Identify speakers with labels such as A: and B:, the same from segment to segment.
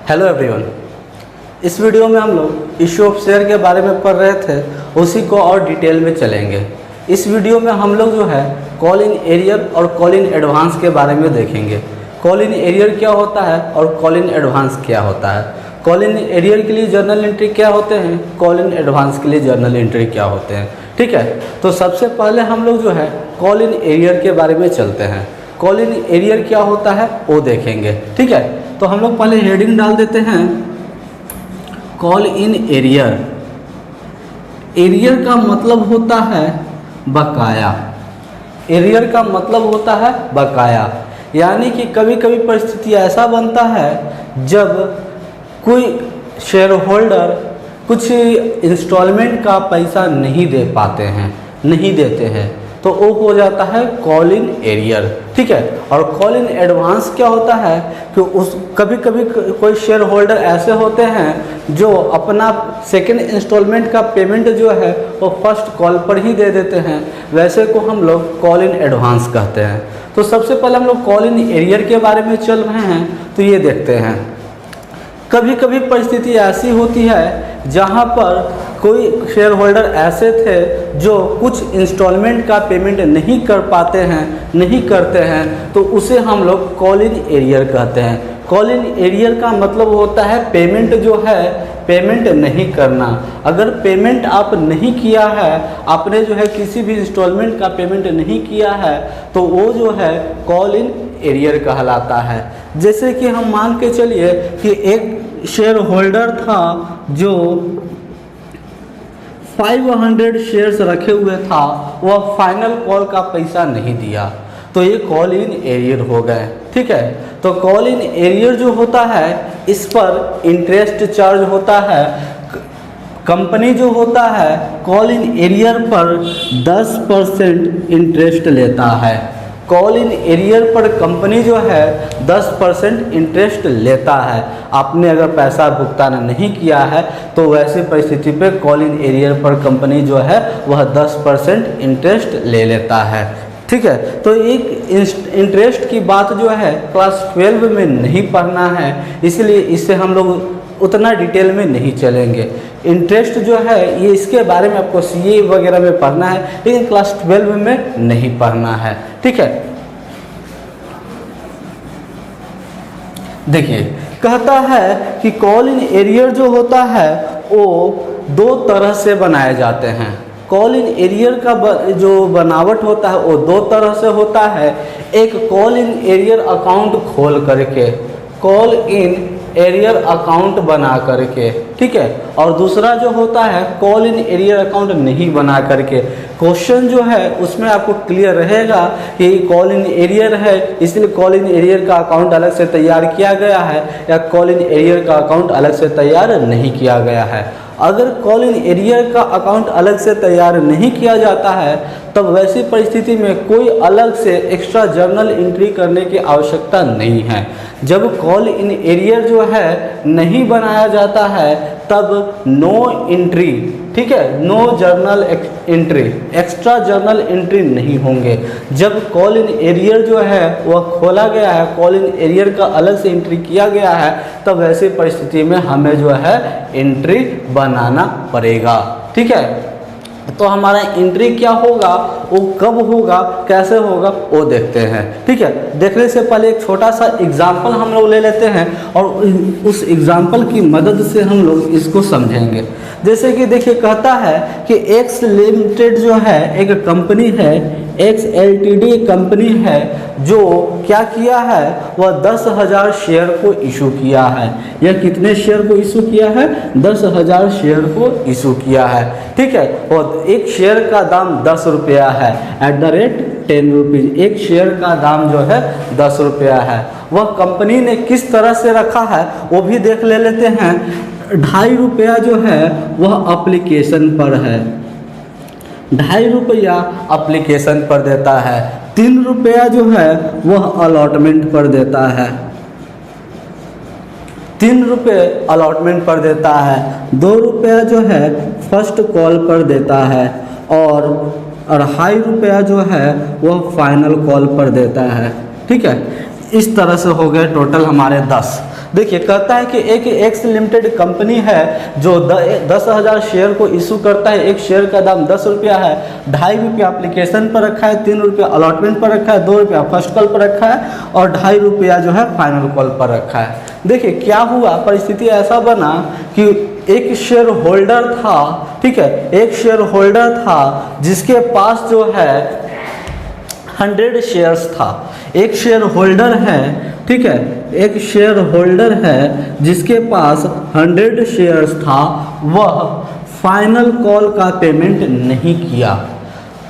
A: Hello everyone. इस video में हम लोग इशू ऑफ शेयर के बारे में पढ़ रहे थे, उसी को और डिटेल में चलेंगे। इस वीडियो में हम लोग जो है कॉल इन एरियर और कॉल इन एडवांस के बारे में देखेंगे। कॉल इन एरियर क्या होता है और कॉल इन एडवांस क्या होता है। कॉल इन एरियर के लिए जर्नल एंट्री क्या होते हैं, कॉल इन एडवांस के लिए जर्नल एंट्री क्या होते हैं। ठीक है, तो सबसे पहले हम लोग जो है कॉल इन एरियर के बारे में चलते हैं। कॉल इन एरियर क्या होता है वो देखेंगे। ठीक है, तो हम लोग पहले हेडिंग डाल देते हैं कॉल इन एरियर। एरियर का मतलब होता है बकाया। एरियर का मतलब होता है बकाया, यानी कि कभी कभी परिस्थिति ऐसा बनता है जब कोई शेयर होल्डर कुछ इंस्टॉलमेंट का पैसा नहीं दे पाते हैं, नहीं देते हैं, तो वो हो जाता है कॉल इन एरियर। ठीक है, और कॉल इन एडवांस क्या होता है कि उस कभी कभी कोई शेयर होल्डर ऐसे होते हैं जो अपना सेकंड इंस्टॉलमेंट का पेमेंट जो है वो फर्स्ट कॉल पर ही दे देते हैं, वैसे को हम लोग कॉल इन एडवांस कहते हैं। तो सबसे पहले हम लोग कॉल इन एरियर के बारे में चल रहे हैं, तो ये देखते हैं। कभी कभी परिस्थिति ऐसी होती है जहाँ पर कोई शेयर होल्डर ऐसे थे जो कुछ इंस्टॉलमेंट का पेमेंट नहीं कर पाते हैं, नहीं करते हैं, तो उसे हम लोग कॉल इन एरियर कहते हैं। कॉल इन एरियर का मतलब होता है पेमेंट जो है पेमेंट नहीं करना। अगर पेमेंट आप नहीं किया है, आपने जो है किसी भी इंस्टॉलमेंट का पेमेंट नहीं किया है, तो वो जो है कॉल इन एरियर कहलाता है। जैसे कि हम मान के चलिए कि एक शेयर होल्डर था जो 500 शेयर्स रखे हुए था, वह फाइनल कॉल का पैसा नहीं दिया, तो ये कॉल इन एरियर हो गए। ठीक है, तो कॉल इन एरियर जो होता है इस पर इंटरेस्ट चार्ज होता है। कंपनी जो होता है कॉल इन एरियर पर 10% इंटरेस्ट लेता है। कॉल इन एरियर पर कंपनी जो है 10% इंटरेस्ट लेता है। आपने अगर पैसा भुगतान नहीं किया है तो वैसी परिस्थिति पे कॉल इन एरियर पर कंपनी जो है वह 10% इंटरेस्ट ले लेता है। ठीक है, तो एक इंटरेस्ट की बात जो है क्लास 12 में नहीं पढ़ना है, इसलिए इससे हम लोग उतना डिटेल में नहीं चलेंगे। इंटरेस्ट जो है ये इसके बारे में आपको सीए वगैरह में पढ़ना है, लेकिन क्लास 12 में नहीं पढ़ना है। ठीक है, देखिए कहता है कि कॉल इन एरियर जो होता है वो दो तरह से बनाए जाते हैं। कॉल इन एरियर का जो बनावट होता है वो दो तरह से होता है। एक कॉल इन एरियर अकाउंट खोल करके, कॉल इन एरियर अकाउंट बना करके, ठीक है, और दूसरा जो होता है कॉल इन एरियर अकाउंट नहीं बना करके। क्वेश्चन जो है उसमें आपको क्लियर रहेगा कि कॉल इन एरियर है इसलिए कॉल इन एरियर का अकाउंट अलग से तैयार किया गया है, या कॉल इन एरियर का अकाउंट अलग से तैयार नहीं किया गया है। अगर कॉल इन एरियर का अकाउंट अलग से तैयार नहीं किया जाता है तब वैसी परिस्थिति में कोई अलग से एक्स्ट्रा जर्नल एंट्री करने की आवश्यकता नहीं है। जब कॉल इन एरियर जो है नहीं बनाया जाता है तब नो एंट्री, ठीक है, no journal entry, extra journal entry नहीं होंगे। जब कॉल इन एरियर जो है वह खोला गया है, कॉल इन एरियर का अलग से एंट्री किया गया है, तब वैसी परिस्थिति में हमें जो है एंट्री बनाना पड़ेगा। ठीक है, तो हमारा एंट्री क्या होगा, वो कब होगा, कैसे होगा, वो देखते हैं। ठीक है, देखने से पहले एक छोटा सा एग्जाम्पल हम लोग ले लेते हैं और उस एग्जाम्पल की मदद से हम लोग इसको समझेंगे। जैसे कि देखिए कहता है कि एक्स लिमिटेड जो है एक कंपनी है, एक्स एलटीडी कंपनी है, जो क्या किया है वह 10,000 शेयर को इशू किया है। यह कितने शेयर को इशू किया है, 10,000 शेयर को इशू किया है। ठीक है, और एक शेयर का दाम 10 रुपया है, @10 रुपीज़ एक शेयर का दाम जो है 10 रुपया है। वह कंपनी ने किस तरह से रखा है वो भी देख लेते हैं। 2.5 रुपया जो है वह एप्लीकेशन पर है, 2.5 रुपया एप्लीकेशन पर देता है। 3 रुपया जो है वह अलॉटमेंट पर देता है, 3 रुपये अलॉटमेंट पर देता है। 2 रुपया जो है फर्स्ट कॉल पर देता है, और 2.5 रुपया जो है वह फाइनल कॉल पर देता है। ठीक है, इस तरह से हो गए टोटल हमारे 10। देखिए कहता है कि एक एक्स लिमिटेड कंपनी है जो 10,000 शेयर को इशू करता है। एक शेयर का दाम 10 रुपया है, 2.5 रुपया एप्लीकेशन पर रखा है, 3 रुपया अलॉटमेंट पर रखा है, 2 रुपया फर्स्ट कॉल पर रखा है और 2.5 रुपया जो है फाइनल कॉल पर रखा है। देखिए क्या हुआ, परिस्थिति ऐसा बना कि एक शेयर होल्डर था, ठीक है, एक शेयर होल्डर था जिसके पास जो है 100 शेयर्स था। एक शेयर होल्डर है, ठीक है, एक शेयर होल्डर है जिसके पास 100 शेयर्स था, वह फाइनल कॉल का पेमेंट नहीं किया।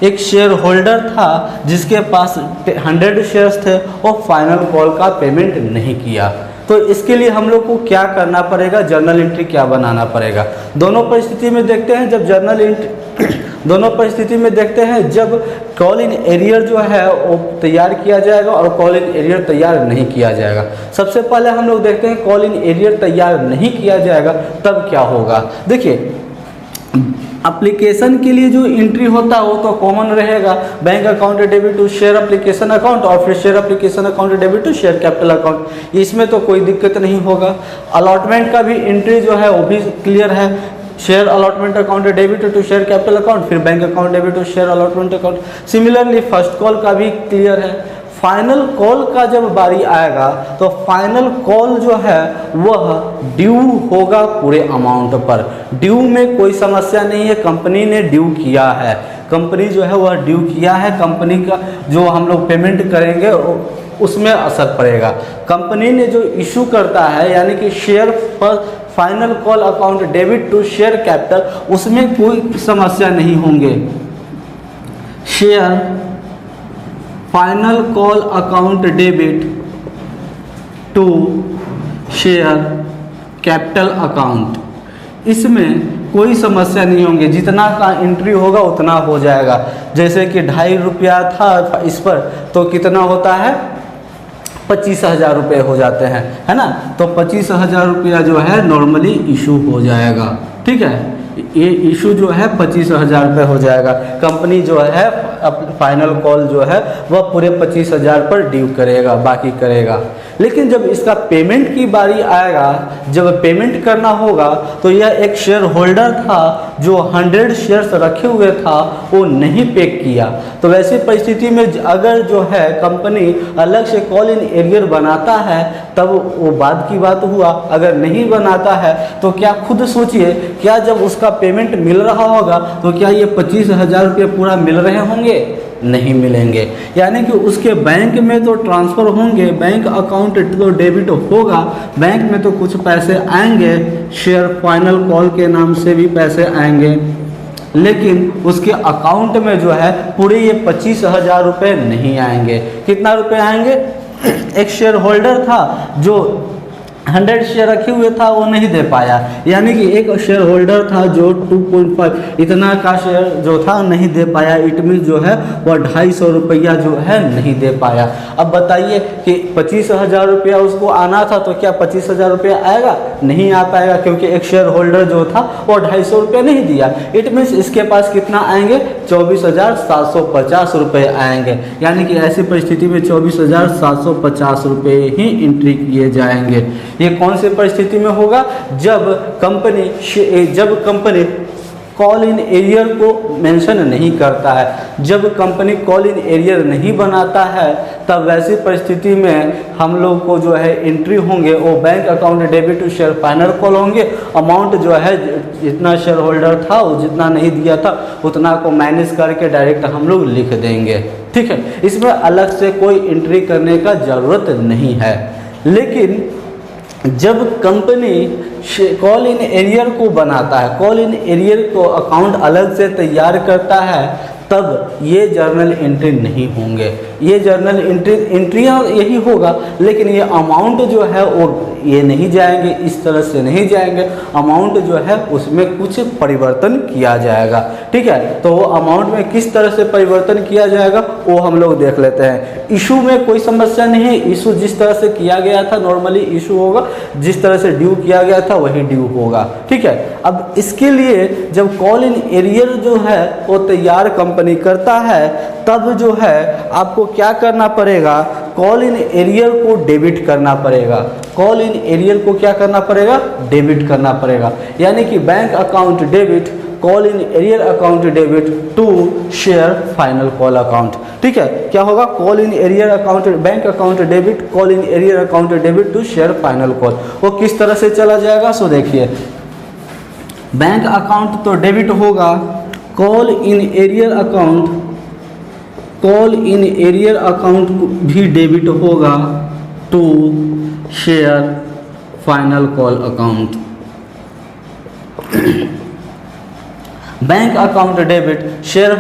A: एक शेयर होल्डर था जिसके पास 100 शेयर्स थे, वो फाइनल कॉल का पेमेंट नहीं किया। तो इसके लिए हम लोग को क्या करना पड़ेगा, जर्नल एंट्री क्या बनाना पड़ेगा। दोनों परिस्थिति में देखते हैं, जब जर्नल एंट्री दोनों परिस्थिति में देखते हैं, जब कॉल इन एरियर जो है वो तैयार किया जाएगा और कॉल इन एरियर तैयार नहीं किया जाएगा। सबसे पहले हम लोग देखते हैं कॉल इन एरियर तैयार नहीं किया जाएगा तब क्या होगा। देखिए एप्लीकेशन के लिए जो एंट्री होता है वो तो कॉमन रहेगा, bank account debit to share application account और फिर share application account debit to share capital account, इसमें तो कोई दिक्कत नहीं होगा। अलॉटमेंट का भी एंट्री जो है वो भी क्लियर है, share allotment account debit to share capital account, फिर bank account debit to share allotment account. Similarly first call का भी क्लियर है। फाइनल कॉल का जब बारी आएगा तो फाइनल कॉल जो है वह ड्यू होगा पूरे अमाउंट पर। ड्यू में कोई समस्या नहीं है, कंपनी ने ड्यू किया है, कंपनी जो है वह ड्यू किया है, कंपनी का जो हम लोग पेमेंट करेंगे उसमें असर पड़ेगा। कंपनी ने जो इशू करता है यानी कि share final call account debit to share capital, उसमें कोई समस्या नहीं होंगे। Share final call account debit to share capital account, इसमें कोई समस्या नहीं होंगे, जितना का एंट्री होगा उतना हो जाएगा। जैसे कि 2.5 रुपया था इस पर, तो कितना होता है 25,000 रुपये हो जाते हैं, है ना। तो 25,000 रुपया जो है नॉर्मली इशू हो जाएगा, ठीक है। ये इशू जो है 25,000 रुपये हो जाएगा। कंपनी जो है फाइनल कॉल जो है वह पूरे 25,000 पर ड्यू करेगा, बाकी करेगा। लेकिन जब इसका पेमेंट की बारी आएगा, जब पेमेंट करना होगा, तो यह एक शेयर होल्डर था जो 100 शेयर्स रखे हुए था, वो नहीं पे किया। तो वैसी परिस्थिति में अगर जो है कंपनी अलग से कॉल इन एरियर बनाता है तब वो बाद की बात हुआ। अगर नहीं बनाता है तो क्या खुद सोचिए, क्या जब उसका पेमेंट मिल रहा होगा तो क्या ये 25,000 रुपये पूरा मिल रहे होंगे? नहीं मिलेंगे। यानी कि उसके बैंक में तो ट्रांसफ़र होंगे, बैंक अकाउंट तो डेबिट होगा, बैंक में तो कुछ पैसे आएंगे, शेयर फाइनल कॉल के नाम से भी पैसे आएंगे, लेकिन उसके अकाउंट में जो है पूरे ये 25,000 रुपये नहीं आएंगे। कितना रुपये आएंगे? एक शेयर होल्डर था जो 100 शेयर रखे हुए था, वो नहीं दे पाया। यानी कि एक शेयर होल्डर था जो 2.5 इतना का शेयर जो था नहीं दे पाया। इट मीन जो है वह 250 रुपया जो है नहीं दे पाया। अब बताइए कि 25,000 रुपया उसको आना था, तो क्या 25,000 रुपया आएगा? नहीं आ पाएगा, क्योंकि एक शेयर होल्डर जो था वो 250 रुपया नहीं दिया। इट मीन्स इसके पास कितना आएंगे? 24,750 रुपये आएंगे। यानी कि ऐसी परिस्थिति में 24,750 रुपये ही एंट्री किए जाएंगे। ये कौन सी परिस्थिति में होगा? जब कंपनी कॉल इन एरियर को मेंशन नहीं करता है, जब कंपनी कॉल इन एरियर नहीं बनाता है, तब वैसी परिस्थिति में हम लोग को जो है एंट्री होंगे वो bank account debit to share final call होंगे। अमाउंट जो है जितना शेयर होल्डर था वो जितना नहीं दिया था उतना को माइनस करके डायरेक्ट हम लोग लिख देंगे, ठीक है। इसमें अलग से कोई एंट्री करने का ज़रूरत नहीं है। लेकिन जब कंपनी कॉल इन एरियर को बनाता है, कॉल इन एरियर को अकाउंट अलग से तैयार करता है, तब ये जर्नल एंट्री नहीं होंगे। ये जर्नल एंट्रियाँ यही होगा, लेकिन ये अमाउंट जो है वो ये नहीं जाएंगे, इस तरह से नहीं जाएंगे। अमाउंट जो है उसमें कुछ परिवर्तन किया जाएगा, ठीक है। तो वो अमाउंट में किस तरह से परिवर्तन किया जाएगा वो हम लोग देख लेते हैं। इशू में कोई समस्या नहीं है, इशू जिस तरह से किया गया था नॉर्मली इशू होगा, जिस तरह से ड्यू किया गया था वही ड्यू होगा, ठीक है। अब इसके लिए जब कॉल इन एरियर जो है वो तैयार कंपनी करता है, तब जो है आपको क्या करना पड़ेगा? कॉल इन एरियर को डेबिट करना पड़ेगा। कॉल इन एरियर को क्या करना पड़ेगा? डेबिट करना पड़ेगा। यानी कि bank account debit, call in arrear account debit to share final call account. ठीक है, क्या होगा? Call in arrear account, bank account debit, call in arrear account debit to share final call. वो किस तरह से चला जाएगा? सो देखिए, बैंक अकाउंट तो डेबिट होगा, call in arrear account, call in arrear account भी डेबिट होगा to share final call account. Bank account debit, share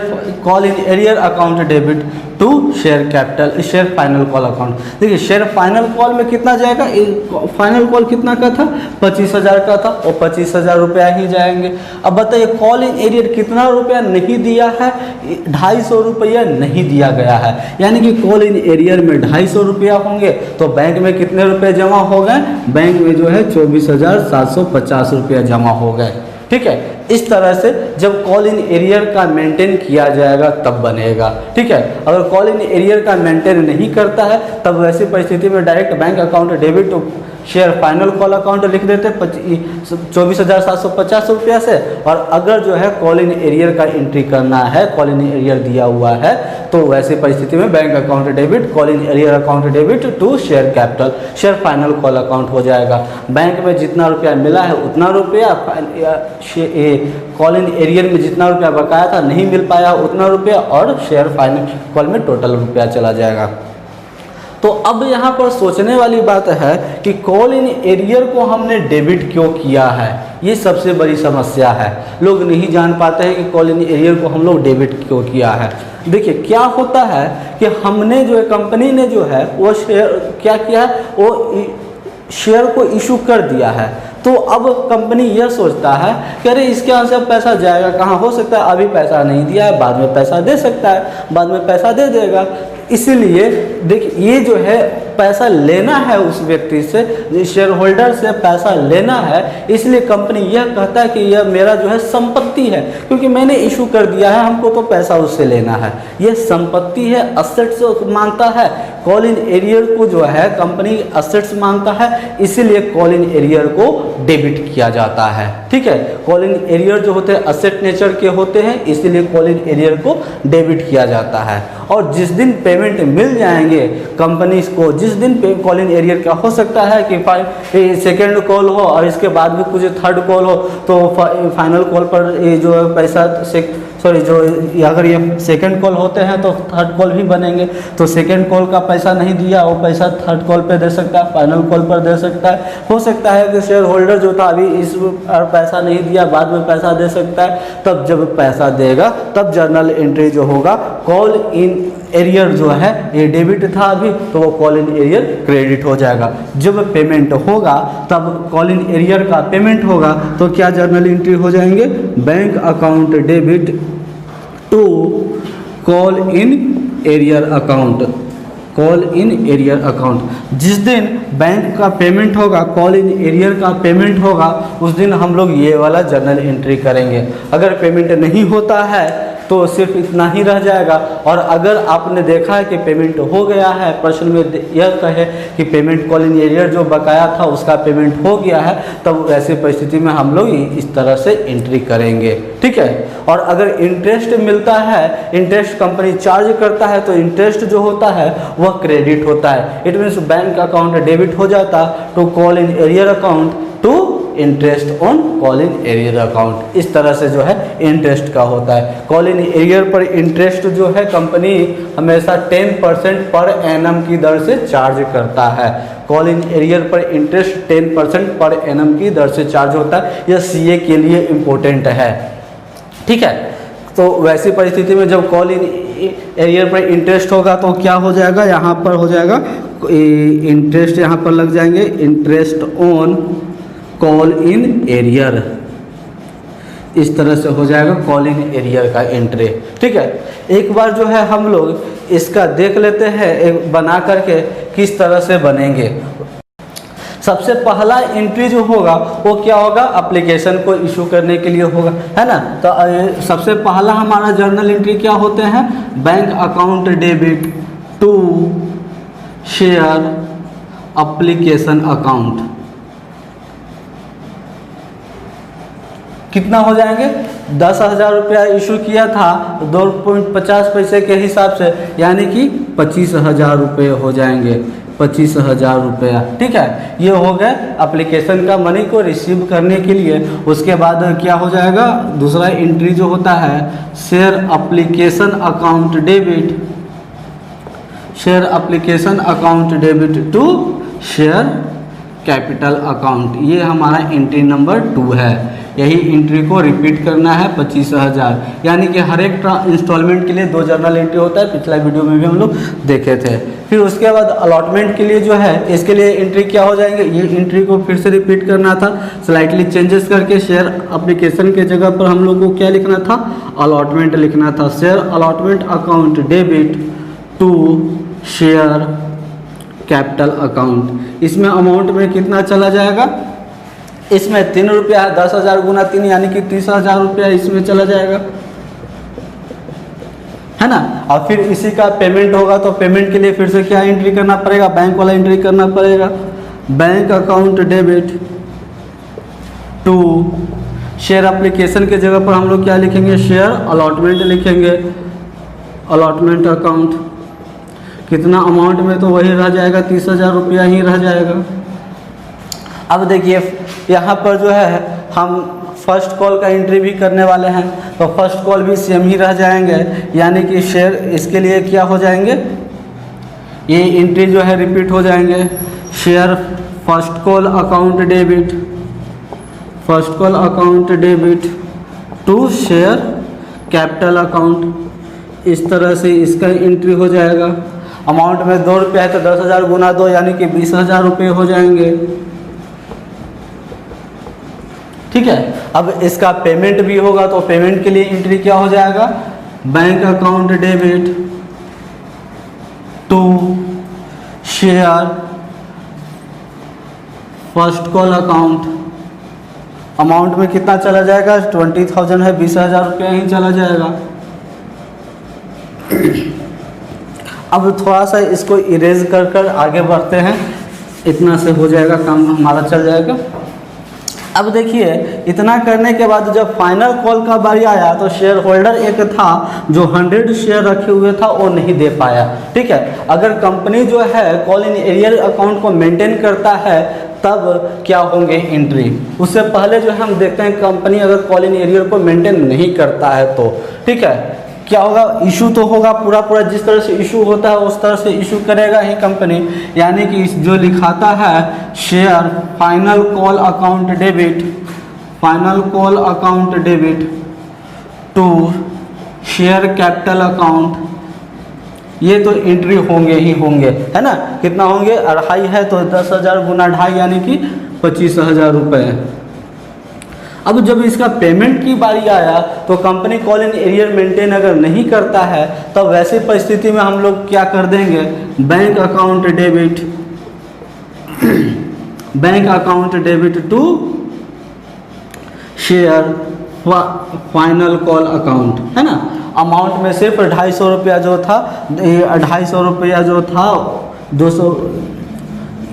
A: call in arrear account debit to share capital, share final call account. देखिए, share final call में कितना जाएगा? Final call कितना का था? 25,000 का था, और 25,000 रुपया ही जाएंगे। अब बताइए, कॉल इन एरियर कितना रुपया नहीं दिया है? 250 रुपया नहीं दिया गया है। यानी कि कॉल इन एरियर में 250 रुपया होंगे, तो बैंक में कितने रुपये जमा हो गए? बैंक में जो है 24,750 रुपया जमा हो गए। ठीक है, इस तरह से जब कॉल इन एरियर का मेंटेन किया जाएगा तब बनेगा। ठीक है, अगर कॉल इन एरियर का मेंटेन नहीं करता है तब वैसी परिस्थिति में direct bank account debit to share final call account लिख देते 24,750 रुपया से। और अगर जो है कॉल इन एरियर का एंट्री करना है, कॉल इन एरियर दिया हुआ है, तो वैसी परिस्थिति में bank account debit, call in arrear account debit to share capital, share final call account हो जाएगा। बैंक में जितना रुपया मिला है उतना रुपया, कॉल इन एरियर में जितना रुपया बकाया था नहीं मिल पाया उतना रुपया, और शेयर फाइनल कॉल में टोटल रुपया चला जाएगा। तो अब यहाँ पर सोचने वाली बात है कि कॉल इन एरियर को हमने डेबिट क्यों किया है, ये सबसे बड़ी समस्या है। लोग नहीं जान पाते हैं कि कॉल इन एरियर को हम लोग डेबिट क्यों किया है। देखिए, क्या होता है कि हमने जो है, कंपनी ने जो है वो शेयर क्या किया है, वो शेयर को इशू कर दिया है। तो अब कंपनी यह सोचता है कि अरे इसके यहाँ से अब पैसा जाएगा कहाँ? हो सकता है अभी पैसा नहीं दिया है, बाद में पैसा दे सकता है, बाद में पैसा दे देगा। इसीलिए देखिए, ये जो है पैसा लेना है उस व्यक्ति से, शेयर होल्डर से पैसा लेना है, इसलिए कंपनी यह कहता है कि यह मेरा जो है संपत्ति है, क्योंकि मैंने इशू कर दिया है, हमको तो पैसा उससे लेना है। यह संपत्ति है, असेट्स मांगता है। कॉल इन एरियर को जो है कंपनी असेट्स मांगता है, इसीलिए कॉल इन एरियर को डेबिट किया जाता है। ठीक है, कॉल इन एरियर जो होते हैं असेट नेचर के होते हैं, इसीलिए कॉल इन एरियर को डेबिट किया जाता है। और जिस दिन पेमेंट मिल जाएंगे कंपनी को, जिस दिन कॉल इन एरियर का हो सकता है कि सेकेंड कॉल हो और इसके बाद भी कुछ थर्ड कॉल हो, तो फाइनल कॉल पर ये जो पैसा अगर ये सेकंड कॉल होते हैं तो थर्ड कॉल भी बनेंगे। तो सेकंड कॉल का पैसा नहीं दिया, वो पैसा थर्ड कॉल पे दे सकता है, फाइनल कॉल पर दे सकता है। हो सकता है कि शेयर होल्डर जो था अभी इस पैसा नहीं दिया, बाद में पैसा दे सकता है। तब जब पैसा देगा तब जर्नल एंट्री जो होगा, कॉल इन एरियर जो है ये डेबिट था अभी, तो वो कॉल इन एरियर क्रेडिट हो जाएगा। जब पेमेंट होगा तब कॉल इन एरियर का पेमेंट होगा, तो क्या जर्नल एंट्री हो जाएंगे? Bank account debit to call in arrear account, call in arrear account. जिस दिन बैंक का पेमेंट होगा, कॉल इन एरियर का पेमेंट होगा, उस दिन हम लोग ये वाला जर्नल एंट्री करेंगे। अगर पेमेंट नहीं होता है तो सिर्फ इतना ही रह जाएगा। और अगर आपने देखा है कि पेमेंट हो गया है, प्रश्न में यह कहे कि पेमेंट कॉल इन एरियर जो बकाया था उसका पेमेंट हो गया है, तब ऐसी परिस्थिति में हम लोग इस तरह से एंट्री करेंगे। ठीक है, और अगर इंटरेस्ट मिलता है, इंटरेस्ट कंपनी चार्ज करता है, तो इंटरेस्ट जो होता है वह क्रेडिट होता है। It means bank account debit हो जाता to call in arrear account to interest on call in arrear account. इस तरह से जो है इंटरेस्ट का होता है। कॉल इन एरियर पर इंटरेस्ट जो है कंपनी हमेशा 10% पर एनम की दर से चार्ज करता है। कॉल इन एरियर पर इंटरेस्ट 10% पर एनम की दर से चार्ज होता है। यह सीए के लिए इम्पोर्टेंट है। ठीक है, तो वैसी परिस्थिति में जब कॉल इन एरियर पर इंटरेस्ट होगा तो क्या हो जाएगा? यहाँ पर हो जाएगा इंटरेस्ट, यहाँ पर लग जाएंगे interest on call in arrear. इस तरह से हो जाएगा कॉल इन एरियर का एंट्री। ठीक है, एक बार जो है हम लोग इसका देख लेते हैं एक बना करके किस तरह से बनेंगे। सबसे पहला एंट्री जो होगा वो क्या होगा? एप्लीकेशन को इशू करने के लिए होगा, है ना। तो सबसे पहला हमारा जर्नल एंट्री क्या होते हैं? Bank account debit to share application account कितना हो जाएंगे? 10,000 रुपया इशू किया था 2.50 पैसे के हिसाब से, यानी कि 25,000 रुपये हो जाएंगे, 25,000 रुपया। ठीक है, ये हो गया एप्लीकेशन का मनी को रिसीव करने के लिए। उसके बाद क्या हो जाएगा? दूसरा एंट्री जो होता है share application account debit, share application account debit to share capital account. ये हमारा एंट्री नंबर 2 है। यही एंट्री को रिपीट करना है 25,000, यानी कि हर एक इंस्टॉलमेंट के लिए 2 जर्नल एंट्री होता है। पिछला वीडियो में भी हम लोग देखे थे। फिर उसके बाद अलॉटमेंट के लिए जो है, इसके लिए एंट्री क्या हो जाएंगे? ये एंट्री को फिर से रिपीट करना था, स्लाइटली चेंजेस करके शेयर एप्लीकेशन के जगह पर हम लोग को क्या लिखना था? अलॉटमेंट लिखना था। Share allotment account debit to share capital account. इसमें अमाउंट में कितना चला जाएगा? इसमें 3 रुपया है, 10,000 गुना 3 यानी कि 30,000 रुपया इसमें चला जाएगा, है ना। और फिर इसी का पेमेंट होगा, तो पेमेंट के लिए फिर से क्या एंट्री करना पड़ेगा? बैंक वाला एंट्री करना पड़ेगा। Bank account debit to share application के जगह पर हम लोग क्या लिखेंगे? शेयर अलॉटमेंट लिखेंगे, अलॉटमेंट अकाउंट। कितना अमाउंट में? तो वही रह जाएगा, 30,000 रुपया ही रह जाएगा। अब देखिए यहाँ पर जो है हम फर्स्ट कॉल का एंट्री भी करने वाले हैं, तो फर्स्ट कॉल भी सेम ही रह जाएंगे, यानी कि शेयर इसके लिए क्या हो जाएंगे? ये एंट्री जो है रिपीट हो जाएंगे। Share first call account debit, first call account debit to share capital account. इस तरह से इसका एंट्री हो जाएगा। अमाउंट में 2 रुपया है, तो 10,000 गुना 2 यानी कि 20,000 रुपये हो जाएंगे। ठीक है, अब इसका पेमेंट भी होगा, तो पेमेंट के लिए एंट्री क्या हो जाएगा? Bank account debit to share first call account. Amount में कितना चला जाएगा? 20,000 है, 20,000 रुपया ही चला जाएगा। अब थोड़ा सा इसको इरेज कर आगे बढ़ते हैं, इतना से हो जाएगा, काम हमारा चल जाएगा। अब देखिए इतना करने के बाद जब फाइनल कॉल का बारी आया, तो शेयर होल्डर एक था जो 100 शेयर रखे हुए था, वो नहीं दे पाया। ठीक है, अगर कंपनी जो है कॉल इन एरियर अकाउंट को मेंटेन करता है तब क्या होंगे एंट्री। उससे पहले जो है हम देखते हैं कंपनी अगर कॉल इन एरियर को मेंटेन नहीं करता है तो ठीक है क्या होगा? इशू तो होगा, पूरा जिस तरह से इशू होता है उस तरह से इशू करेगा ही कंपनी। यानी कि जो लिखाता है share final call account debit, final call account debit to share capital account, ये तो एंट्री होंगे ही होंगे, है ना। कितना होंगे? 2.5 है तो 10,000 गुना 2.5 यानी कि 25,000 रुपये। अब जब इसका पेमेंट की बारी आया तो company call in arrear maintain अगर नहीं करता है तब वैसी परिस्थिति में हम लोग क्या कर देंगे? Bank account debit, bank account debit to share final call account, है ना। अमाउंट में सिर्फ 250 रुपया जो था, 250 रुपया जो था 200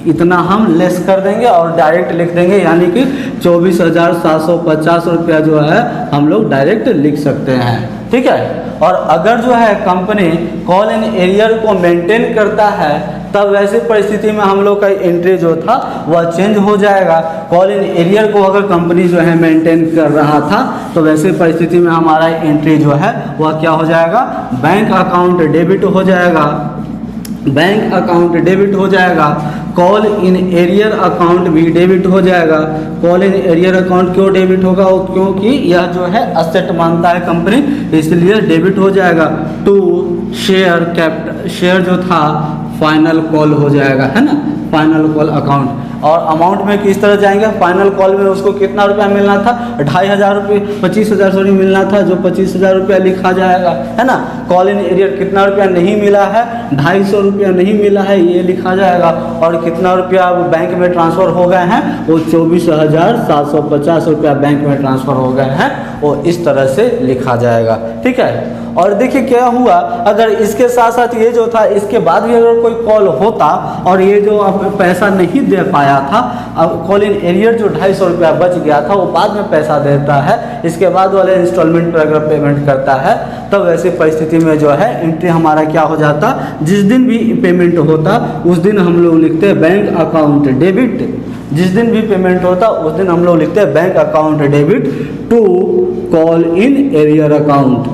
A: इतना हम लेस कर देंगे और डायरेक्ट लिख देंगे, यानी कि 24,750 रुपया जो है हम लोग डायरेक्ट लिख सकते हैं। ठीक है, और अगर जो है कंपनी कॉल इन एरियर को मेंटेन करता है तब वैसी परिस्थिति में हम लोग का एंट्री जो था वह चेंज हो जाएगा। कॉल इन एरियर को अगर कंपनी जो है मेंटेन कर रहा था तो वैसी परिस्थिति में हमारा एंट्री जो है वह क्या हो जाएगा? बैंक अकाउंट डेबिट हो जाएगा, बैंक अकाउंट डेबिट हो जाएगा, कॉल इन एरियर अकाउंट भी डेबिट हो जाएगा। कॉल इन एरियर अकाउंट क्यों डेबिट होगा? क्योंकि यह जो है असेट मानता है कंपनी, इसलिए डेबिट हो जाएगा। टू शेयर कैपिटल, शेयर जो था फाइनल कॉल हो जाएगा, है ना, फाइनल कॉल अकाउंट। और अमाउंट में किस तरह जाएंगे? फाइनल कॉल में उसको कितना रुपया मिलना था? 2,500 रुपये, 25,000 सॉरी मिलना था, जो 25,000 रुपया लिखा जाएगा, है ना। कॉल इन एरियर कितना रुपया नहीं मिला है? 250 रुपया नहीं मिला है, ये लिखा जाएगा। और कितना रुपया बैंक में ट्रांसफ़र हो गए हैं? वो 24,750 रुपया बैंक में ट्रांसफ़र हो गए हैं, वो इस तरह से लिखा जाएगा। ठीक है, और देखिए क्या हुआ, अगर इसके साथ साथ ये जो था इसके बाद भी अगर कोई कॉल होता और ये जो आप पैसा नहीं दे पाया था, अब कॉल इन एरियर जो 250 रुपया बच गया था वो बाद में पैसा देता है, इसके बाद वाले इंस्टॉलमेंट पर अगर पेमेंट करता है, तब ऐसी परिस्थिति में जो है एंट्री हमारा क्या हो जाता, जिस दिन भी पेमेंट होता उस दिन हम लोग लिखते हैं बैंक अकाउंट डेबिट। जिस दिन भी पेमेंट होता उस दिन हम लोग लिखते हैं bank account debit to call in arrear account,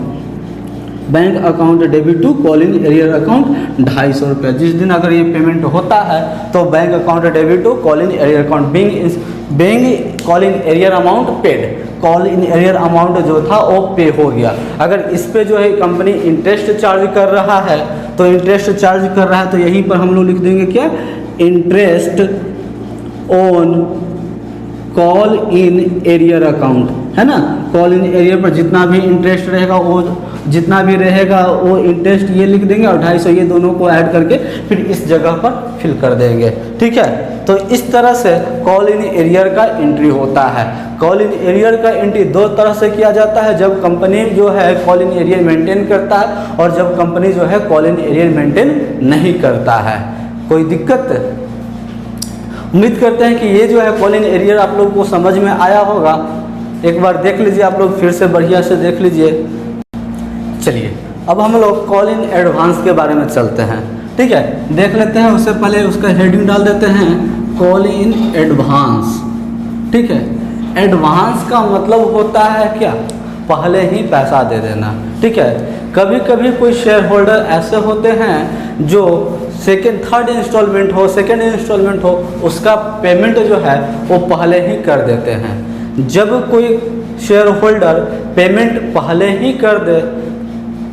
A: bank account debit to call in arrear account 250 रुपया। जिस दिन अगर ये पेमेंट होता है तो bank account debit to call in arrear account being call in arrear amount paid, call in arrear amount जो था वो पे हो गया। अगर इस पे जो है कंपनी इंटरेस्ट चार्ज कर रहा है तो इंटरेस्ट चार्ज कर रहा है तो यहीं पर हम लोग लिख देंगे क्या, interest on call in arrear account, है ना। कॉल इन एरियर पर जितना भी इंटरेस्ट रहेगा वो इंटरेस्ट ये लिख देंगे और 250 ये दोनों को ऐड करके फिर इस जगह पर फिल कर देंगे, ठीक है। तो इस तरह से कॉल इन एरियर का एंट्री होता है। कॉल इन एरियर का एंट्री दो तरह से किया जाता है, जब कंपनी जो है कॉल इन एरियर मेंटेन करता है और जब कंपनी जो है कॉल इन एरियर मेंटेन नहीं करता है। कोई दिक्कत? उम्मीद करते हैं कि ये जो है कॉल इन एरियर आप लोगों को समझ में आया होगा। एक बार देख लीजिए आप लोग, फिर से बढ़िया से देख लीजिए। चलिए अब हम लोग कॉल इन एडवांस के बारे में चलते हैं, ठीक है। देख लेते हैं, उससे पहले उसका हेडिंग डाल देते हैं कॉल इन एडवांस, ठीक है। एडवांस का मतलब होता है क्या, पहले ही पैसा दे देना, ठीक है। कभी कभी कोई शेयर होल्डर ऐसे होते हैं जो थर्ड इंस्टॉलमेंट हो उसका पेमेंट जो है वो पहले ही कर देते हैं। जब कोई शेयर होल्डर पेमेंट पहले ही कर दे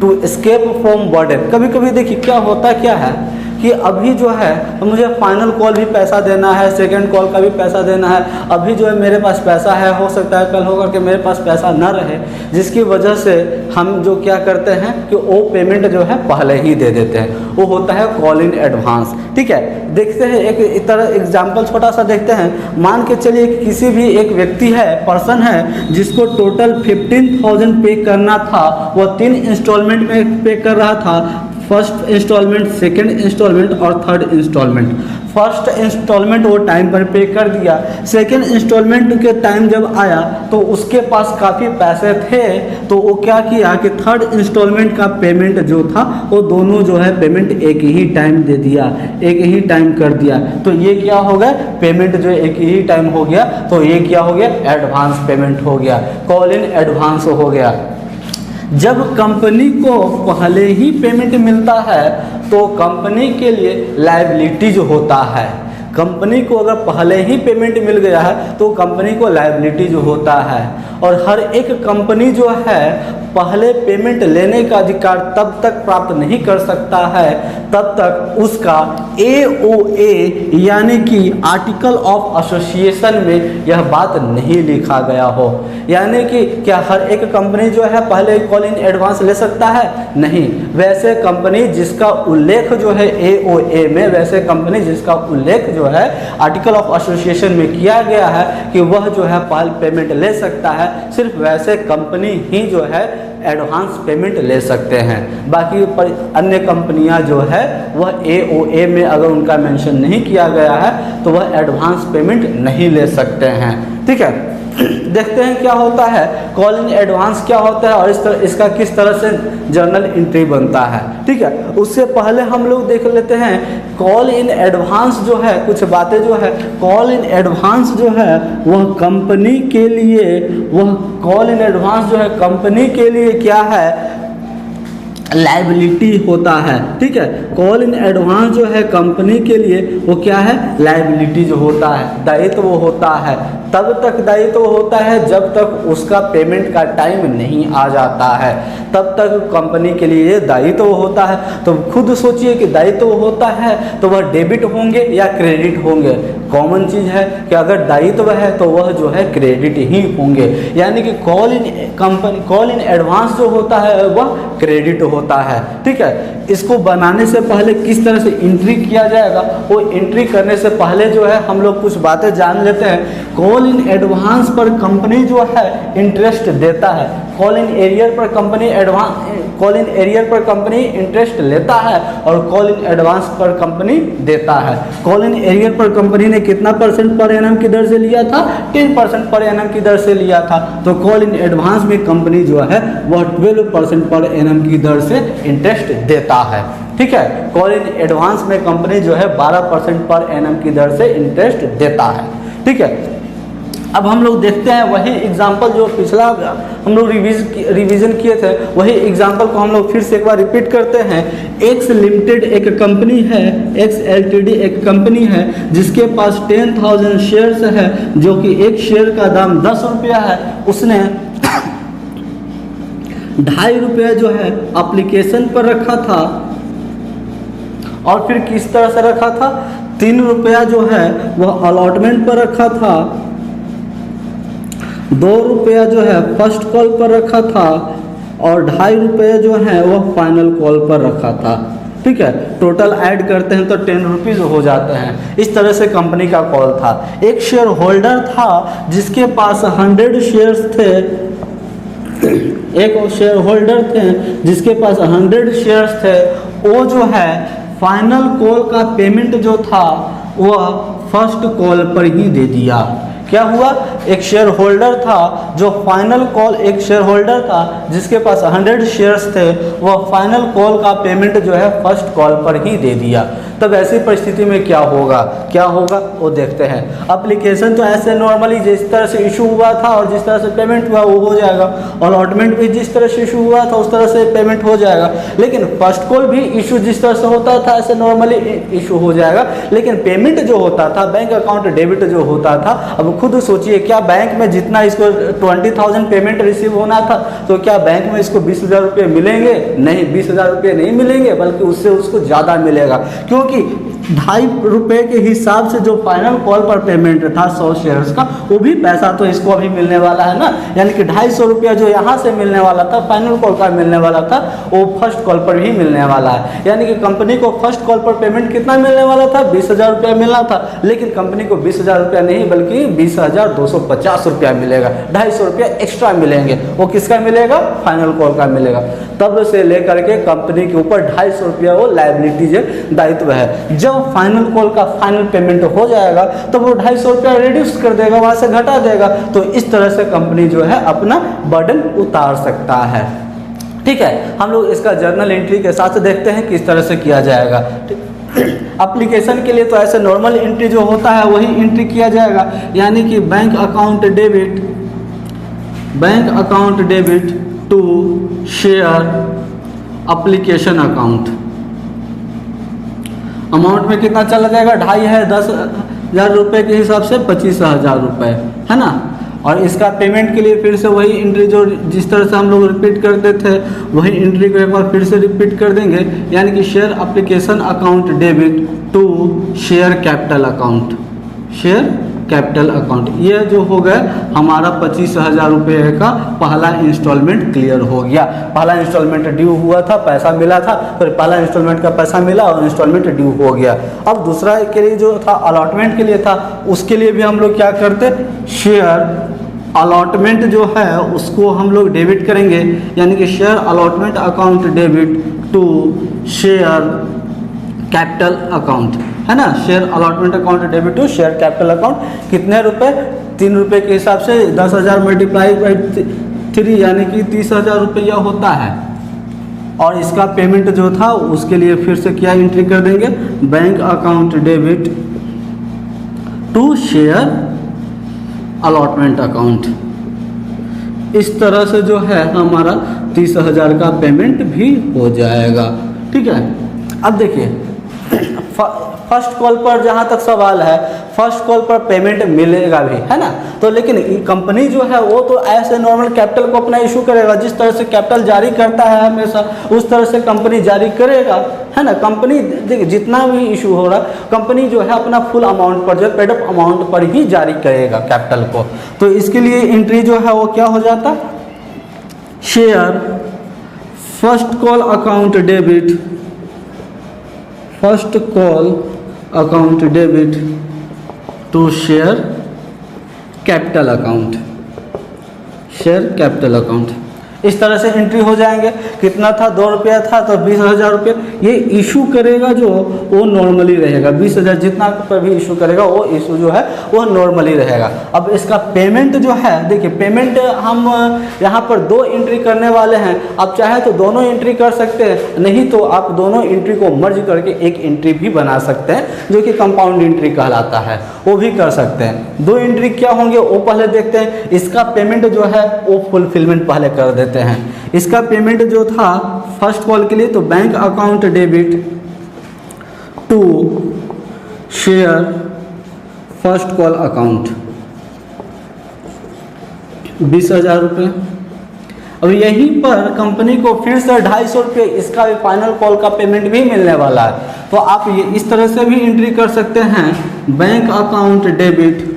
A: टू एस्केप फ्रॉम बर्डन, कभी कभी देखिए क्या होता क्या है कि अभी जो है मुझे फाइनल कॉल भी पैसा देना है, सेकंड कॉल का भी पैसा देना है, अभी जो है मेरे पास पैसा है, हो सकता है कल होकर के मेरे पास पैसा न रहे, जिसकी वजह से हम जो क्या करते हैं कि वो पेमेंट जो है पहले ही दे देते हैं, वो होता है कॉल इन एडवांस, ठीक है। देखते हैं एक तरह एग्जाम्पल छोटा सा देखते हैं। मान के चलिए कि किसी भी एक व्यक्ति है, पर्सन है, जिसको टोटल 15,000 पे करना था, वो 3 इंस्टॉलमेंट में पे कर रहा था, फर्स्ट इंस्टॉलमेंट, सेकंड इंस्टॉलमेंट और थर्ड इंस्टॉलमेंट। फर्स्ट इंस्टॉलमेंट वो टाइम पर पे कर दिया, सेकंड इंस्टॉलमेंट के टाइम जब आया तो उसके पास काफ़ी पैसे थे, तो वो क्या किया कि थर्ड इंस्टॉलमेंट का पेमेंट जो था वो दोनों जो है पेमेंट एक ही टाइम दे दिया, एक ही टाइम कर दिया। तो ये क्या हो गया, पेमेंट जो एक ही टाइम हो गया, तो ये क्या हो गया, एडवांस पेमेंट हो गया, कॉल इन एडवांस हो गया। जब कंपनी को पहले ही पेमेंट मिलता है तो कंपनी के लिए लायबिलिटीज होता है। कंपनी को अगर पहले ही पेमेंट मिल गया है तो कंपनी को लायबिलिटीज होता है, और हर एक कंपनी जो है पहले पेमेंट लेने का अधिकार तब तक प्राप्त नहीं कर सकता है तब तक उसका AOA यानी कि आर्टिकल ऑफ एसोसिएशन में यह बात नहीं लिखा गया हो। यानी कि क्या हर एक कंपनी जो है पहले कॉल इन एडवांस ले सकता है? नहीं। वैसे कंपनी जिसका उल्लेख जो है AOA में, वैसे कंपनी जिसका उल्लेख जो है आर्टिकल ऑफ एसोसिएशन में किया गया है कि वह जो है पहले पेमेंट ले सकता है, सिर्फ वैसे कंपनी ही जो है एडवांस पेमेंट ले सकते हैं। बाकी अन्य कंपनियां जो है वह AOA में अगर उनका मेंशन नहीं किया गया है तो वह एडवांस पेमेंट नहीं ले सकते हैं, ठीक है। देखते हैं क्या होता है, कॉल इन एडवांस क्या होता है और इसका किस तरह से जर्नल एंट्री बनता है, ठीक है। उससे पहले हम लोग देख लेते हैं कॉल इन एडवांस जो है, कुछ बातें जो है कॉल इन एडवांस जो है वह कंपनी के लिए, वह कॉल इन एडवांस जो है कंपनी के लिए क्या है, लायबिलिटी होता है, ठीक है। कॉल इन एडवांस जो है कंपनी के लिए वो क्या है, लायबिलिटी जो होता है, दायित्व होता है। तब तक दायित्व होता है जब तक उसका पेमेंट का टाइम नहीं आ जाता है, तब तक कंपनी के लिए ये दायित्व होता है। तो खुद सोचिए कि दायित्व होता है तो वह डेबिट होंगे या क्रेडिट होंगे। कॉमन चीज़ है कि अगर दायित्व है तो वह जो है क्रेडिट ही होंगे, यानी कि कॉल इन एडवांस जो होता है वह क्रेडिट होता है, ठीक है। इसको बनाने से पहले किस तरह से एंट्री किया जाएगा, वो एंट्री करने से पहले जो है हम लोग कुछ बातें जान लेते हैं। कॉल कॉल इन एडवांस पर कंपनी जो है इंटरेस्ट देता है। कॉल इन एरियर पर कंपनी इंटरेस्ट लेता है और कॉल इन एडवांस पर कंपनी देता है। कॉल इन एरियर पर कंपनी ने कितना परसेंट पर एनम की दर से लिया था? 10% पर एनम की दर से लिया था। तो कॉल इन एडवांस में कंपनी जो है वह 12% पर एनम की दर से इंटरेस्ट देता है। ठीक है, कॉल इन एडवांस में कंपनी जो है 12% पर एनम की दर से इंटरेस्ट देता है। ठीक है, अब हम लोग देखते हैं वही एग्जाम्पल जो पिछला हम लोग रिवीजन किए थे, वही एग्जाम्पल को हम लोग फिर से एक बार रिपीट करते हैं। एक्स लिमिटेड एक कंपनी है, एक्स एलटीडी एक कंपनी है जिसके पास 10,000 शेयर्स है, जो कि एक शेयर का दाम 10 रुपया है। उसने 2.5 रुपया जो है एप्लीकेशन पर रखा था और फिर किस तरह से रखा था? 3 रुपया जो है वह अलॉटमेंट पर रखा था, 2 रुपया जो है फर्स्ट कॉल पर रखा था और 2.5 रुपया जो है वह फाइनल कॉल पर रखा था। ठीक है, टोटल ऐड करते हैं तो 10 रुपीज़ हो जाते हैं। इस तरह से कंपनी का कॉल था। एक शेयर होल्डर था जिसके पास 100 शेयर्स थे, एक शेयर होल्डर थे जिसके पास 100 शेयर्स थे। वो जो है फाइनल कॉल का पेमेंट जो था वह फर्स्ट कॉल पर ही दे दिया। क्या हुआ? एक शेयर होल्डर था जो फाइनल कॉल, एक शेयर होल्डर था जिसके पास 100 शेयर्स थे, वह फाइनल कॉल का पेमेंट जो है फर्स्ट कॉल पर ही दे दिया। तब ऐसी परिस्थिति में क्या होगा वो देखते हैं। एप्लीकेशन तो ऐसे नॉर्मली जिस तरह से इशू हुआ था और जिस तरह से पेमेंट हुआ वो हो जाएगा, और अलॉटमेंट भी जिस तरह से इशू हुआ था उस तरह से पेमेंट हो जाएगा। लेकिन फर्स्ट कॉल भी इशू जिस तरह से होता था ऐसे नॉर्मली इशू हो जाएगा। लेकिन पेमेंट जो होता था, बैंक अकाउंट डेबिट जो होता था, अब खुद सोचिए, क्या बैंक में जितना इसको 20,000 पेमेंट रिसीव होना था, तो क्या बैंक में इसको 20,000 रुपये मिलेंगे? नहीं, 20,000 रुपये नहीं मिलेंगे, बल्कि उससे उसको ज़्यादा मिलेगा। क्योंकि 2.5 रुपये के हिसाब से जो फाइनल कॉल पर पेमेंट था 100 शेयर्स का, वो भी पैसा तो इसको अभी मिलने वाला है ना। यानी कि 250 रुपया जो यहाँ से मिलने वाला था, फाइनल कॉल का मिलने वाला था, वो फर्स्ट कॉल पर भी मिलने वाला है। यानी कि कंपनी को फर्स्ट कॉल पर पेमेंट कितना मिलने वाला था? 20,000 रुपया मिलना था। लेकिन कंपनी को 20,000 रुपया नहीं बल्कि 20,250 रुपया मिलेगा। 250 रुपया एक्स्ट्रा मिलेंगे। वो किसका मिलेगा? फाइनल कॉल का मिलेगा। तब से लेकर के कंपनी के ऊपर 250 रुपया वो लायबिलिटीज दायित्व है। जब फाइनल कॉल का फाइनल पेमेंट हो जाएगा तब वो 250 रुपया रिड्यूस कर देगा, वहां से घटा देगा। तो इस तरह से कंपनी जो है अपना बर्डन उतार सकता है। ठीक है, हम लोग इसका जर्नल एंट्री के साथ देखते हैं किस तरह से किया जाएगा। एप्लीकेशन के लिए तो ऐसे नॉर्मल एंट्री जो होता है वही एंट्री किया जाएगा। यानी कि bank account debit to share application account. Amount में कितना चला जाएगा? 2.5 है, 10,000 रुपये के हिसाब से 25,000 रुपये है ना। और इसका पेमेंट के लिए फिर से वही एंट्री जो जिस तरह से हम लोग रिपीट करते थे वही एंट्री को एक बार फिर से रिपीट कर देंगे। यानी कि share application account debit to share capital account, share capital account. ये जो हो गया हमारा 25,000 रुपये का पहला इंस्टॉलमेंट क्लियर हो गया। पहला इंस्टॉलमेंट ड्यू हुआ था, पैसा मिला था, फिर पहला इंस्टॉलमेंट का पैसा मिला और इंस्टॉलमेंट ड्यू हो गया। अब दूसरा के लिए जो था अलॉटमेंट के लिए था, उसके लिए भी हम लोग क्या करते? शेयर अलॉटमेंट जो है उसको हम लोग डेबिट करेंगे। यानी कि share allotment account debit to share capital account है ना। Share allotment account debit to share capital account. कितने रुपए? 3 रुपये के हिसाब से 10,000 मल्टीप्लाई बाई 3 यानी कि 30,000 रुपया होता है। और इसका पेमेंट जो था उसके लिए फिर से क्या एंट्री कर देंगे? Bank account debit to share allotment account. इस तरह से जो है हमारा 30,000 का पेमेंट भी हो जाएगा। ठीक है, अब देखिए फर्स्ट कॉल पर जहाँ तक सवाल है, फर्स्ट कॉल पर पेमेंट मिलेगा भी है ना। तो लेकिन कंपनी जो है वो तो ऐसे नॉर्मल कैपिटल को अपना इशू करेगा, जिस तरह से कैपिटल जारी करता है हमेशा उस तरह से कंपनी जारी करेगा है ना। कंपनी देखिए जितना भी इशू हो रहा कंपनी जो है अपना फुल अमाउंट पर जो पेड अप अमाउंट पर ही जारी करेगा कैपिटल को। तो इसके लिए एंट्री जो है वो क्या हो जाता? Share first call account debit, first call account debit to share capital account, share capital account. इस तरह से एंट्री हो जाएंगे। कितना था, 2 रुपया था तो 20,000 रुपये। ये इशू करेगा जो वो नॉर्मली रहेगा, 20,000 जितना पर भी इशू करेगा वो इशू जो है वो नॉर्मली रहेगा। अब इसका पेमेंट जो है, देखिए पेमेंट हम यहाँ पर 2 एंट्री करने वाले हैं। आप चाहे तो दोनों एंट्री कर सकते हैं, नहीं तो आप दोनों एंट्री को मर्ज करके एक एंट्री भी बना सकते हैं जो कि कंपाउंड एंट्री कहलाता है, वो भी कर सकते हैं। 2 एंट्री क्या होंगे वो पहले देखते हैं। इसका पेमेंट जो है वो फुलफिलमेंट पहले कर देते हैं। इसका पेमेंट जो था फर्स्ट कॉल के लिए, तो bank account debit to share first call account 20,000 रुपये। अब यहीं पर कंपनी को फिर से 250 रुपये इसका भी फाइनल कॉल का पेमेंट भी मिलने वाला है। तो आप ये इस तरह से भी एंट्री कर सकते हैं, bank account debit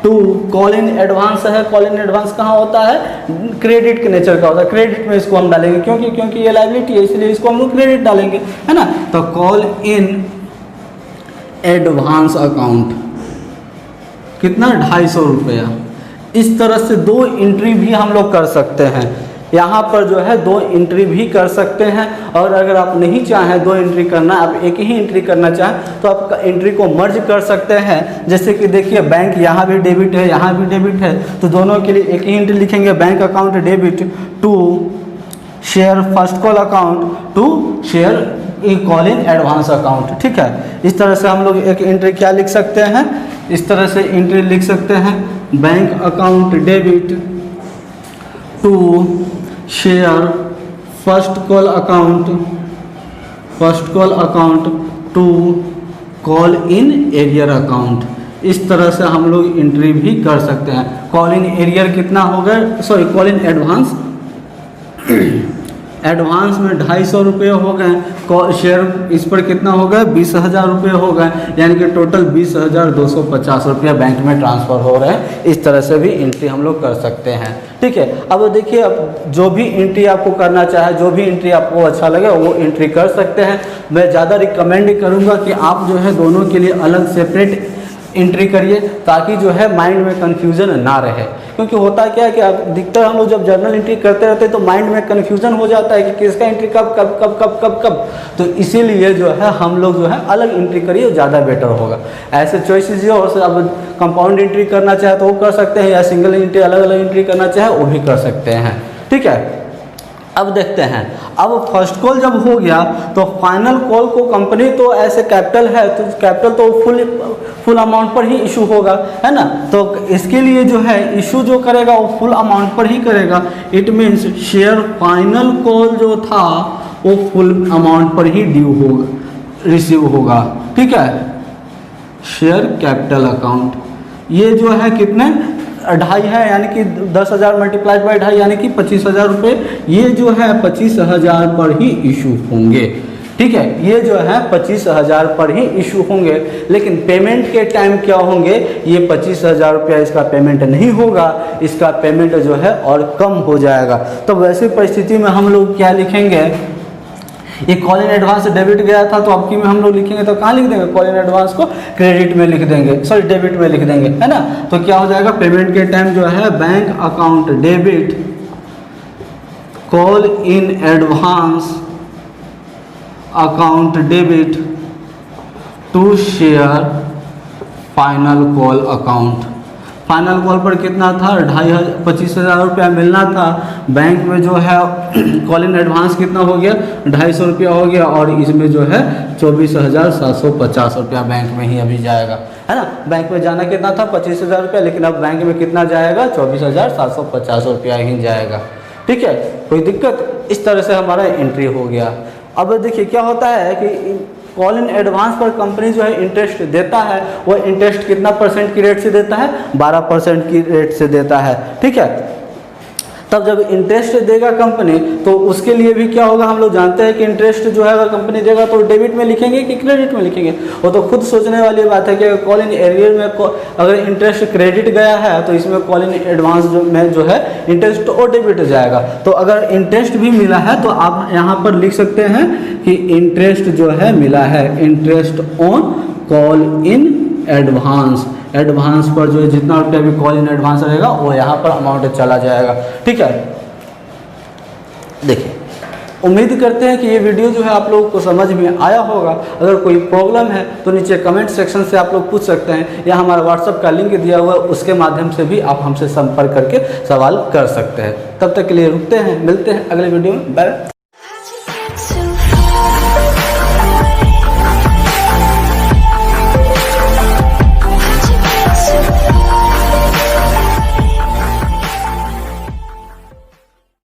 A: to call in advance है। कॉल इन एडवांस कहाँ होता है, क्रेडिट के नेचर का होता है। क्रेडिट में इसको हम डालेंगे क्योंकि ये लायबिलिटी है, इसलिए इसको हम लोग क्रेडिट डालेंगे, है ना। तो कॉल इन एडवांस अकाउंट कितना, 250 रुपया। इस तरह से 2 एंट्री भी हम लोग कर सकते हैं। यहाँ पर जो है 2 एंट्री भी कर सकते हैं। और अगर आप नहीं चाहें 2 एंट्री करना, आप एक ही एंट्री करना चाहें तो आप एंट्री को मर्ज कर सकते हैं। जैसे कि देखिए बैंक यहाँ भी डेबिट है, यहाँ भी डेबिट है, तो दोनों के लिए एक ही एंट्री लिखेंगे, bank account debit to share first call account to share call in advance account. ठीक है, इस तरह से हम लोग एक एंट्री क्या लिख सकते हैं, इस तरह से एंट्री लिख सकते हैं, bank account debit to share first call account to call in arrear account. इस तरह से हम लोग एंट्री भी कर सकते हैं। कॉल इन एरियर कितना होगा, sorry call in advance advance में 250 रुपये हो गए, शेयर इस पर कितना हो गया, 20,000 रुपये हो गए, यानी कि टोटल 20,250 रुपया बैंक में ट्रांसफ़र हो रहे हैं। इस तरह से भी एंट्री हम लोग कर सकते हैं। ठीक है, अब देखिए, अब जो भी एंट्री आपको करना चाहे, जो भी एंट्री आपको अच्छा लगे वो एंट्री कर सकते हैं। मैं ज़्यादा रिकमेंड करूँगा कि आप जो है दोनों के लिए अलग सेपरेट एंट्री करिए, ताकि जो है माइंड में कन्फ्यूज़न ना रहे। क्योंकि होता क्या है कि आप अधिकतर हम लोग जब जर्नल एंट्री करते रहते हैं तो माइंड में कन्फ्यूज़न हो जाता है कि किसका एंट्री कब कब कब कब कब कब। तो इसीलिए जो है हम लोग जो है अलग एंट्री करिए, ज़्यादा बेटर होगा। ऐसे चॉइसेस जो और अब कंपाउंड एंट्री करना चाहे तो वो कर सकते हैं, या सिंगल एंट्री अलग अलग एंट्री करना चाहे वो भी कर सकते हैं। ठीक है, अब देखते हैं, अब फर्स्ट कॉल जब हो गया तो फाइनल कॉल को कंपनी तो ऐसे कैपिटल है तो कैपिटल तो फुल अमाउंट पर ही इशू होगा, है ना। तो इसके लिए जो है इशू जो करेगा वो फुल अमाउंट पर ही करेगा। It means share final call जो था वो फुल अमाउंट पर ही ड्यू होगा, रिसीव होगा। ठीक है, शेयर कैपिटल अकाउंट ये जो है कितने 2.5 है, यानी कि 10,000 मल्टीप्लाइड बाई 2.5 यानी कि 25,000 रुपये, ये जो है 25,000 पर ही इशू होंगे। ठीक है, ये जो है 25,000 पर ही इशू होंगे। लेकिन पेमेंट के टाइम क्या होंगे, ये 25,000 रुपया इसका पेमेंट नहीं होगा, इसका पेमेंट जो है और कम हो जाएगा। तो वैसी परिस्थिति में हम लोग क्या लिखेंगे, ये कॉल इन एडवांस डेबिट गया था तो अब की में हम लोग लिखेंगे तो कहाँ लिख देंगे, कॉल इन एडवांस को क्रेडिट में लिख देंगे, सॉरी डेबिट में लिख देंगे, है ना। तो क्या हो जाएगा, पेमेंट के टाइम जो है bank account debit call in advance account debit to share final call account. Final call पर कितना था, 25,000 रुपया मिलना था। बैंक में जो है कॉल इन एडवांस कितना हो गया, 250 रुपया हो गया, और इसमें जो है 24,750 रुपया बैंक में ही अभी जाएगा, है ना। बैंक में जाना कितना था, 25,000 रुपया, लेकिन अब बैंक में कितना जाएगा, 24,750 रुपया ही जाएगा। ठीक है, कोई दिक्कत, इस तरह से हमारा एंट्री हो गया। अब देखिए क्या होता है कि कॉल इन एडवांस पर कंपनी जो है इंटरेस्ट देता है, वो इंटरेस्ट कितना परसेंट की रेट से देता है, 12% की रेट से देता है। ठीक है, तब जब इंटरेस्ट देगा कंपनी तो उसके लिए भी क्या होगा, हम लोग जानते हैं कि इंटरेस्ट जो है अगर कंपनी देगा तो डेबिट में लिखेंगे कि क्रेडिट में लिखेंगे, वो तो खुद सोचने वाली बात है कि कॉल इन एरियर में अगर इंटरेस्ट क्रेडिट गया है तो इसमें कॉल इन एडवांस में जो है इंटरेस्ट और डेबिट जाएगा। तो अगर इंटरेस्ट भी मिला है तो आप यहाँ पर लिख सकते हैं कि इंटरेस्ट जो है मिला है, interest on call in advance, advance पर जो है जितना रुपया भी कॉल इन एडवांस रहेगा वो यहाँ पर अमाउंट चला जाएगा। ठीक है, देखिए उम्मीद करते हैं कि ये वीडियो जो है आप लोगों को समझ में आया होगा। अगर कोई प्रॉब्लम है तो नीचे कमेंट सेक्शन से आप लोग पूछ सकते हैं, या हमारा व्हाट्सअप का लिंक दिया हुआ है उसके माध्यम से भी आप हमसे संपर्क करके सवाल कर सकते हैं। तब तक के लिए रुकते हैं, मिलते हैं अगले वीडियो में। बाय।